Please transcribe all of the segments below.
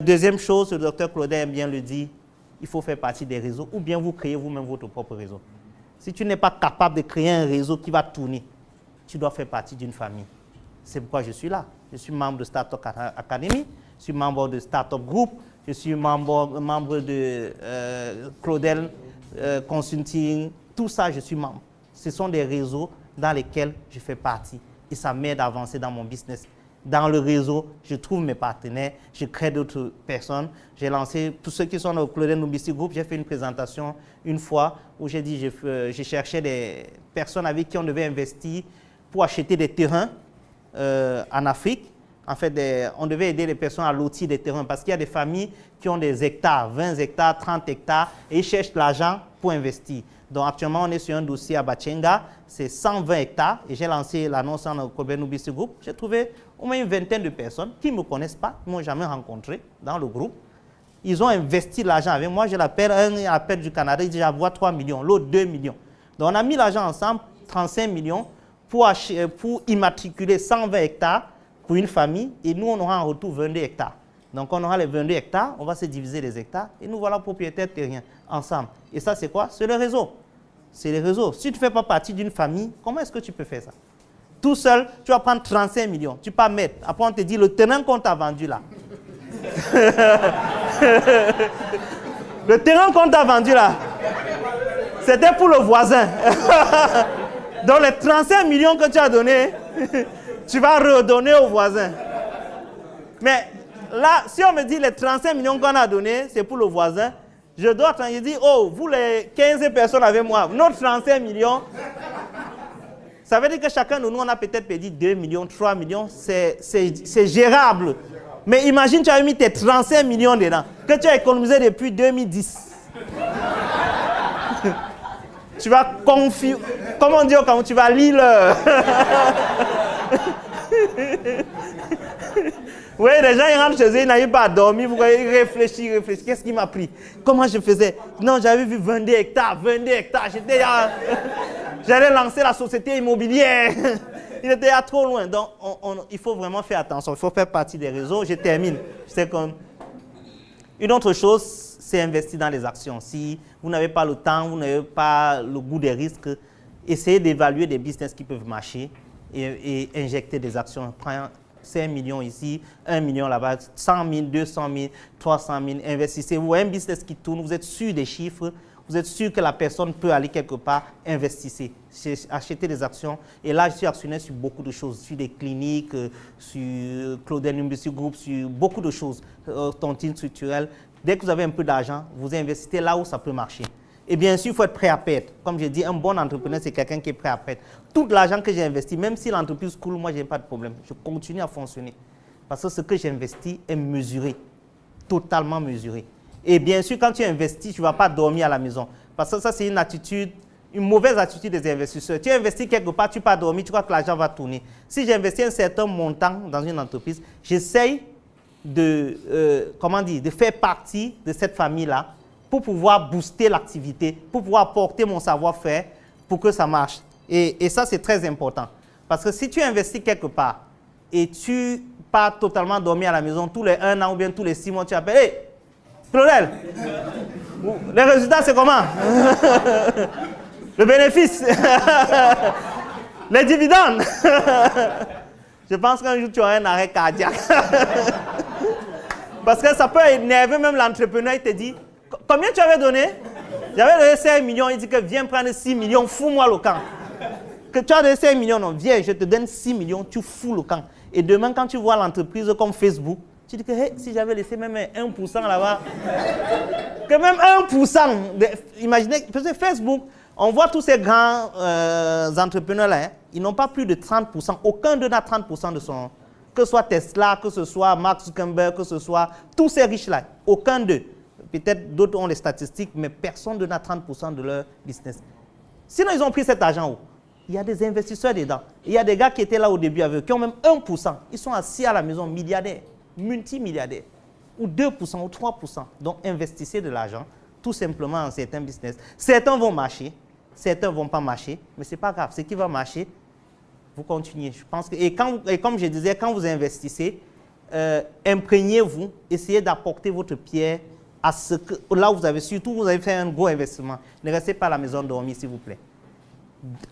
Deuxième chose, le docteur Claudel aime bien le dire, il faut faire partie des réseaux ou bien vous créez vous-même votre propre réseau. Si tu n'es pas capable de créer un réseau qui va tourner, tu dois faire partie d'une famille. C'est pourquoi je suis là. Je suis membre de Startup Academy, je suis membre de Startup Group, je suis membre de Claudel Consulting, tout ça, je suis membre. Ce sont des réseaux dans lesquels je fais partie et ça m'aide à avancer dans mon business. Dans le réseau, je trouve mes partenaires, je crée d'autres personnes. J'ai lancé, tous ceux qui sont au Claudel Nubissi Group, j'ai fait une présentation une fois où j'ai dit je cherchais des personnes avec qui on devait investir pour acheter des terrains en Afrique. En fait, on devait aider les personnes à lotir des terrains parce qu'il y a des familles qui ont des hectares, 20 hectares, 30 hectares et ils cherchent l'argent pour investir. Donc actuellement, on est sur un dossier à Bachenga, c'est 120 hectares et j'ai lancé l'annonce en Claudel Nubissi Group. J'ai trouvé au moins une vingtaine de personnes qui ne me connaissent pas, qui ne m'ont jamais rencontré dans le groupe. Ils ont investi l'argent avec moi. Je l'appelle, un appel du Canada, il dit j'envoie 3 millions, l'autre 2 millions. Donc on a mis l'argent ensemble, 35 millions, pour immatriculer 120 hectares pour une famille et nous on aura en retour 22 hectares. Donc on aura les 22 hectares, on va se diviser les hectares et nous voilà propriétaires terriens ensemble. Et ça c'est quoi? C'est le réseau. C'est le réseau. Si tu ne fais pas partie d'une famille, comment est-ce que tu peux faire ça? Tout seul, tu vas prendre 35 millions, tu peux mettre. Après on te dit le terrain qu'on t'a vendu là. Le terrain qu'on t'a vendu là, c'était pour le voisin. Donc les 35 millions que tu as donnés, tu vas redonner au voisin. Mais là, si on me dit les 35 millions qu'on a donnés, c'est pour le voisin, je dois dire, oh, vous les 15 personnes avec moi, notre 35 millions, ça veut dire que chacun de nous, on a peut-être perdu 2 millions, 3 millions, c'est gérable. Mais imagine, tu as mis tes 35 millions dedans, que tu as économisé depuis 2010. Tu vas confier, comment dire, quand tu vas lire le... Oui, les gens ils rentrent chez eux, ils n'arrivent pas à dormir, vous voyez, ils réfléchissent. Qu'est-ce qui m'a pris? Comment je faisais? Non, j'avais vu 22 hectares, j'allais lancer la société immobilière. Il était à trop loin. Donc, il faut vraiment faire attention. Il faut faire partie des réseaux. Je termine. C'est comme... Une autre chose, c'est investir dans les actions. Si vous n'avez pas le temps, vous n'avez pas le goût des risques, essayez d'évaluer des business qui peuvent marcher et injecter des actions. Prenez 5 millions ici, 1 million là-bas, 100 000, 200 000, 300 000. Investissez. Vous voyez un business qui tourne, vous êtes sûr des chiffres. Vous êtes sûr que la personne peut aller quelque part, investissez, achetez des actions. Et là, je suis actionnaire sur beaucoup de choses, sur des cliniques, sur Claudel Nubissi Group, sur beaucoup de choses, tontine structurelle. Dès que vous avez un peu d'argent, vous investissez là où ça peut marcher. Et bien sûr, il faut être prêt à perdre. Comme je dis, un bon entrepreneur, c'est quelqu'un qui est prêt à perdre. Tout l'argent que j'ai investi, même si l'entreprise coule, moi, je n'ai pas de problème. Je continue à fonctionner. Parce que ce que j'investis est mesuré, totalement mesuré. Et bien sûr, quand tu investis, tu ne vas pas dormir à la maison. Parce que ça, c'est une attitude, une mauvaise attitude des investisseurs. Tu investis quelque part, tu ne vas pas dormir, tu crois que l'argent va tourner. Si j'investis un certain montant dans une entreprise, j'essaye de faire partie de cette famille-là pour pouvoir booster l'activité, pour pouvoir apporter mon savoir-faire pour que ça marche. Et ça, c'est très important. Parce que si tu investis quelque part et tu pars totalement dormir à la maison tous les 1 an ou bien tous les 6 mois, tu appelles, hey, Claudel, les résultats, c'est comment? Le bénéfice, les dividendes. Je pense qu'un jour, tu auras un arrêt cardiaque. Parce que ça peut énerver même l'entrepreneur. Il te dit, combien tu avais donné? J'avais donné 5 millions. Il dit que viens prendre 6 millions, fous-moi le camp. Que tu as donné 5 millions, non, viens, je te donne 6 millions, tu fous le camp. Et demain, quand tu vois l'entreprise comme Facebook, tu dis que hey, si j'avais laissé même 1% là-bas, que même 1%, imaginez, parce que Facebook, on voit tous ces grands entrepreneurs-là, hein, ils n'ont pas plus de 30%, aucun d'eux n'a 30% de son, que ce soit Tesla, que ce soit Mark Zuckerberg, que ce soit tous ces riches-là, aucun d'eux. Peut-être d'autres ont les statistiques, mais personne n'a 30% de leur business. Sinon, ils ont pris cet argent où? Il y a des investisseurs dedans. Il y a des gars qui étaient là au début avec eux, qui ont même 1%. Ils sont assis à la maison, milliardaires, multimilliardaires, ou 2% ou 3%. Donc, investissez de l'argent, tout simplement en certains business. Certains vont marcher, certains ne vont pas marcher, mais ce n'est pas grave. Ce qui va marcher, vous continuez. Je pense que, et comme je disais, quand vous investissez, imprégnez-vous, essayez d'apporter votre pierre à ce que, là où vous avez, surtout vous avez fait un gros investissement. Ne restez pas à la maison dormir, s'il vous plaît.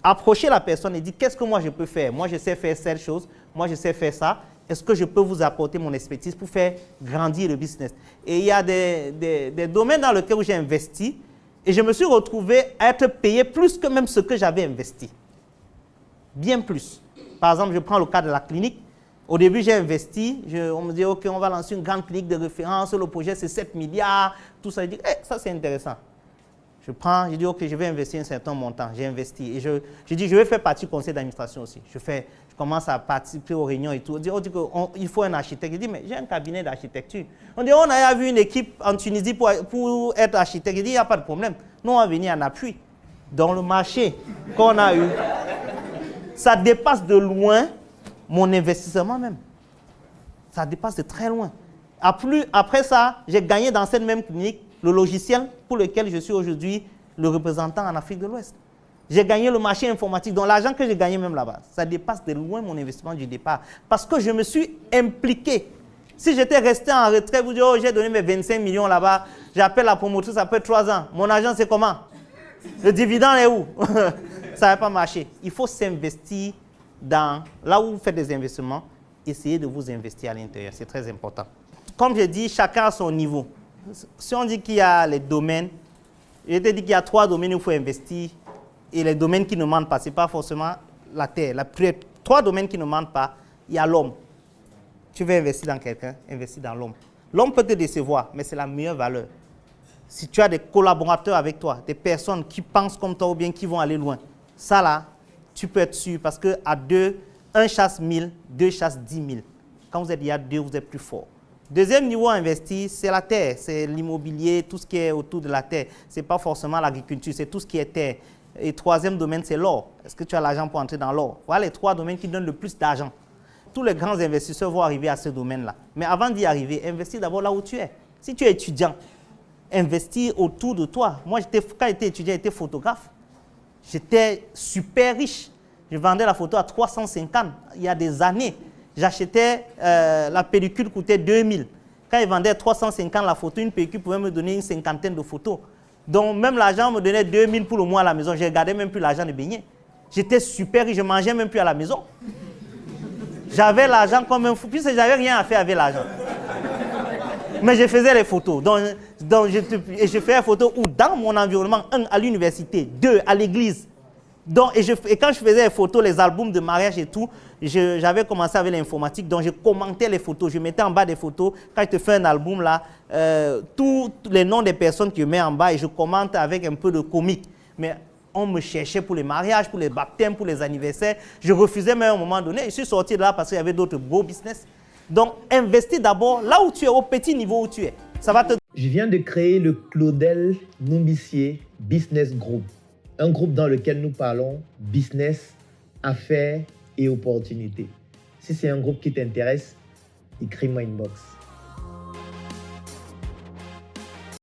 Approchez la personne et dites, qu'est-ce que moi je peux faire? Moi, je sais faire cette chose, moi, je sais faire ça. Est-ce que je peux vous apporter mon expertise pour faire grandir le business? Et il y a des domaines dans lesquels j'ai investi et je me suis retrouvé à être payé plus que même ce que j'avais investi. Bien plus. Par exemple, je prends le cas de la clinique. Au début, j'ai investi. On me dit, OK, on va lancer une grande clinique de référence. Le projet, c'est 7 milliards. Tout ça. Je dis, ça, c'est intéressant. Je dis, OK, je vais investir un certain montant. J'ai investi. Et je dis, je vais faire partie du conseil d'administration aussi. Je commence à participer aux réunions et tout. On dit qu'il faut un architecte. Je dis, mais j'ai un cabinet d'architecture. On dit, on a vu une équipe en Tunisie pour être architecte. Je dis, il n'y a pas de problème. Nous, on va venir en appui. Dans le marché qu'on a eu, ça dépasse de loin mon investissement même. Ça dépasse de très loin. Après ça, j'ai gagné dans cette même clinique le logiciel pour lequel je suis aujourd'hui le représentant en Afrique de l'Ouest. J'ai gagné le marché informatique, donc l'argent que j'ai gagné même là-bas, ça dépasse de loin mon investissement du départ. Parce que je me suis impliqué. Si j'étais resté en retrait, vous dites, oh, j'ai donné mes 25 millions là-bas, j'appelle la promotrice après 3 ans. Mon argent, c'est comment? Le dividende est où? Ça ne va pas marcher. Il faut s'investir là où vous faites des investissements, essayez de vous investir à l'intérieur. C'est très important. Comme je dis, chacun à son niveau. Si on dit qu'il y a les domaines, je te dis qu'il y a 3 domaines où il faut investir. Et les domaines qui ne mentent pas, ce n'est pas forcément la terre. 3 domaines qui ne mentent pas, il y a l'homme. Tu veux investir dans quelqu'un, investis dans l'homme. L'homme peut te décevoir, mais c'est la meilleure valeur. Si tu as des collaborateurs avec toi, des personnes qui pensent comme toi ou bien qui vont aller loin, ça là, tu peux être sûr parce qu'à 2, 1 chasse 1000, 2 chasse 10 000. Quand vous êtes à 2, vous êtes plus fort. Deuxième niveau à investir, c'est la terre, c'est l'immobilier, tout ce qui est autour de la terre. Ce n'est pas forcément l'agriculture, c'est tout ce qui est terre. Et troisième domaine, c'est l'or. Est-ce que tu as l'argent pour entrer dans l'or? Voilà les 3 domaines qui donnent le plus d'argent. Tous les grands investisseurs vont arriver à ce domaine-là. Mais avant d'y arriver, investis d'abord là où tu es. Si tu es étudiant, investis autour de toi. Moi, quand j'étais étudiant, j'étais photographe. J'étais super riche. Je vendais la photo à 350 il y a des années. J'achetais, la pellicule coûtait 2000. Quand ils vendaient 350 la photo, une pellicule pouvait me donner une cinquantaine de photos. Donc même l'argent me donnait 2000 pour le mois à la maison. Je ne gardais même plus l'argent de baigner. J'étais super riche, je ne mangeais même plus à la maison. J'avais l'argent comme un fou, puisque je n'avais rien à faire avec l'argent. Mais je faisais les photos. Et je faisais les photos dans mon environnement, 1 à l'université, 2 à l'église. Et quand je faisais les photos, les albums de mariage et tout, j'avais commencé avec l'informatique, donc je commentais les photos. Je mettais en bas des photos. Quand je te fais un album là, tous les noms des personnes que je mets en bas et je commente avec un peu de comique. Mais on me cherchait pour les mariages, pour les baptêmes, pour les anniversaires. Je refusais même à un moment donné. Je suis sorti de là parce qu'il y avait d'autres beaux business. Donc, investis d'abord là où tu es, au petit niveau où tu es. Ça va te... Je viens de créer le Claudel Nombissier Business Group. Un groupe dans lequel nous parlons business, affaires et opportunités. Si c'est un groupe qui t'intéresse, écris-moi inbox.